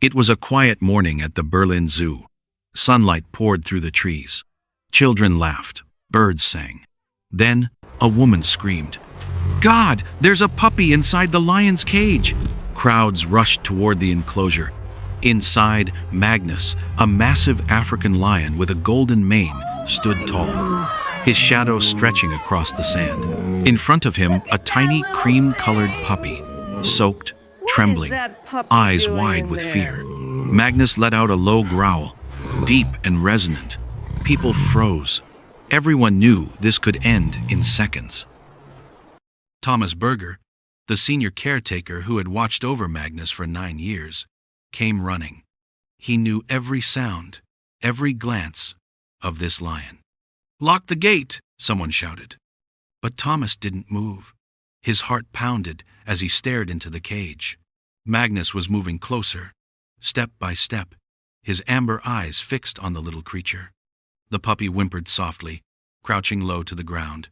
It was a quiet morning at the Berlin Zoo. Sunlight poured through the trees. Children laughed. Birds sang. Then, a woman screamed, "God, there's a puppy inside the lion's cage!" Crowds rushed toward the enclosure. Inside, Magnus, a massive African lion with a golden mane, stood tall, his shadow stretching across the sand. In front of him, a tiny cream-colored puppy, soaked, trembling, eyes wide with fear. Magnus let out a low growl, deep and resonant. People froze. Everyone knew this could end in seconds. Thomas Berger, the senior caretaker who had watched over Magnus for 9 years, came running. He knew every sound, every glance of this lion. "Lock the gate!" someone shouted. But Thomas didn't move. His heart pounded as he stared into the cage. Magnus was moving closer, step by step, his amber eyes fixed on the little creature. The puppy whimpered softly, crouching low to the ground.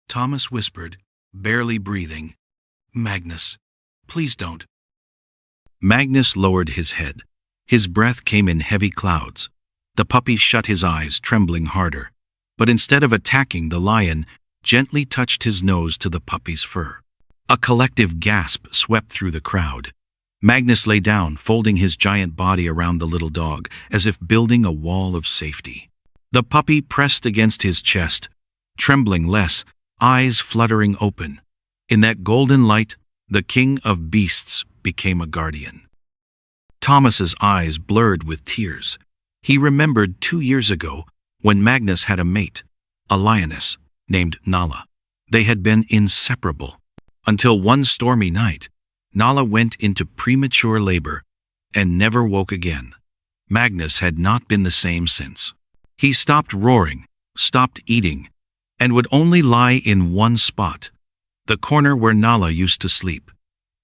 Thomas whispered, barely breathing, "Magnus, please don't." Magnus lowered his head. His breath came in heavy clouds. The puppy shut his eyes, trembling harder. But instead of attacking, the lion gently touched his nose to the puppy's fur. A collective gasp swept through the crowd. Magnus lay down, folding his giant body around the little dog, as if building a wall of safety. The puppy pressed against his chest, trembling less, eyes fluttering open. In that golden light, the king of beasts became a guardian. Thomas's eyes blurred with tears. He remembered 2 years ago when Magnus had a mate, a lioness named Nala. They had been inseparable until one stormy night, Nala went into premature labor and never woke again. Magnus had not been the same since. He stopped roaring, stopped eating, and would only lie in one spot, the corner where Nala used to sleep.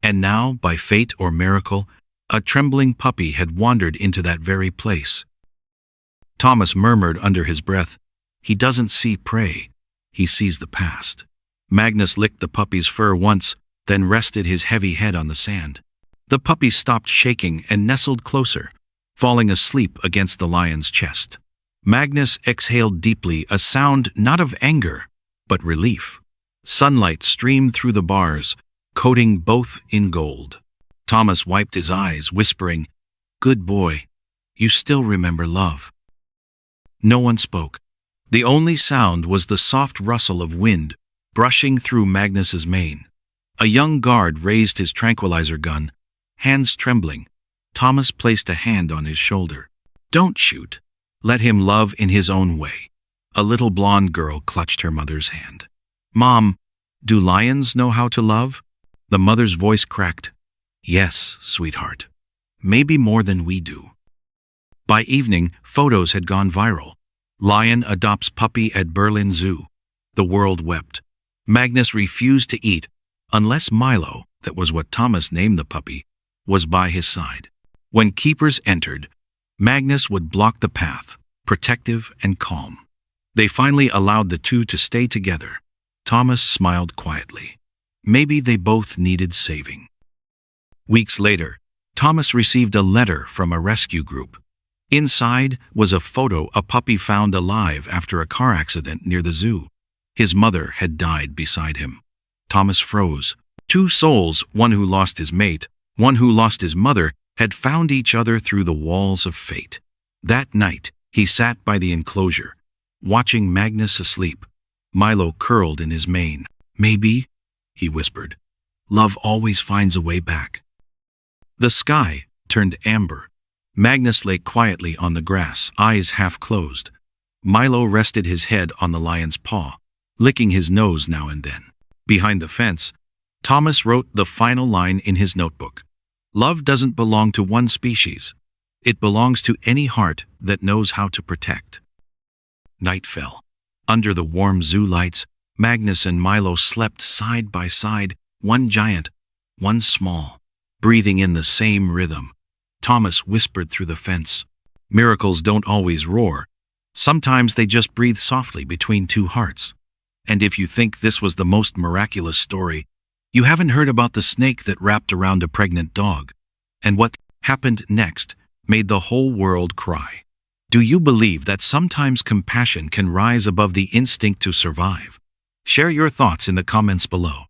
And now, by fate or miracle, a trembling puppy had wandered into that very place. Thomas murmured under his breath, "He doesn't see prey, he sees the past." Magnus licked the puppy's fur once, then rested his heavy head on the sand. The puppy stopped shaking and nestled closer, falling asleep against the lion's chest. Magnus exhaled deeply, a sound not of anger, but relief. Sunlight streamed through the bars, coating both in gold. Thomas wiped his eyes, whispering, "Good boy, you still remember love." No one spoke. The only sound was the soft rustle of wind brushing through Magnus's mane. A young guard raised his tranquilizer gun, hands trembling. Thomas placed a hand on his shoulder. "Don't shoot. Let him love in his own way." A little blonde girl clutched her mother's hand. "Mom, do lions know how to love?" The mother's voice cracked. "Yes, sweetheart. Maybe more than we do." By evening, photos had gone viral. Lion adopts puppy at Berlin Zoo. The world wept. Magnus refused to eat unless Milo, that was what Thomas named the puppy, was by his side. When keepers entered, Magnus would block the path, protective and calm. They finally allowed the two to stay together. Thomas smiled quietly. Maybe they both needed saving. Weeks later, Thomas received a letter from a rescue group. Inside was a photo a puppy found alive after a car accident near the zoo. His mother had died beside him. Thomas froze. 2 souls, one who lost his mate, one who lost his mother, had found each other through the walls of fate. That night, he sat by the enclosure, watching Magnus asleep. Milo curled in his mane. "Maybe," he whispered, "love always finds a way back." The sky turned amber. Magnus lay quietly on the grass, eyes half closed. Milo rested his head on the lion's paw, licking his nose now and then. Behind the fence, Thomas wrote the final line in his notebook. "Love doesn't belong to one species. It belongs to any heart that knows how to protect." Night fell. Under the warm zoo lights, Magnus and Milo slept side by side, one giant, one small, breathing in the same rhythm. Thomas whispered through the fence, "Miracles don't always roar. Sometimes they just breathe softly between 2 hearts." And if you think this was the most miraculous story, you haven't heard about the snake that wrapped around a pregnant dog, and what happened next made the whole world cry. Do you believe that sometimes compassion can rise above the instinct to survive? Share your thoughts in the comments below.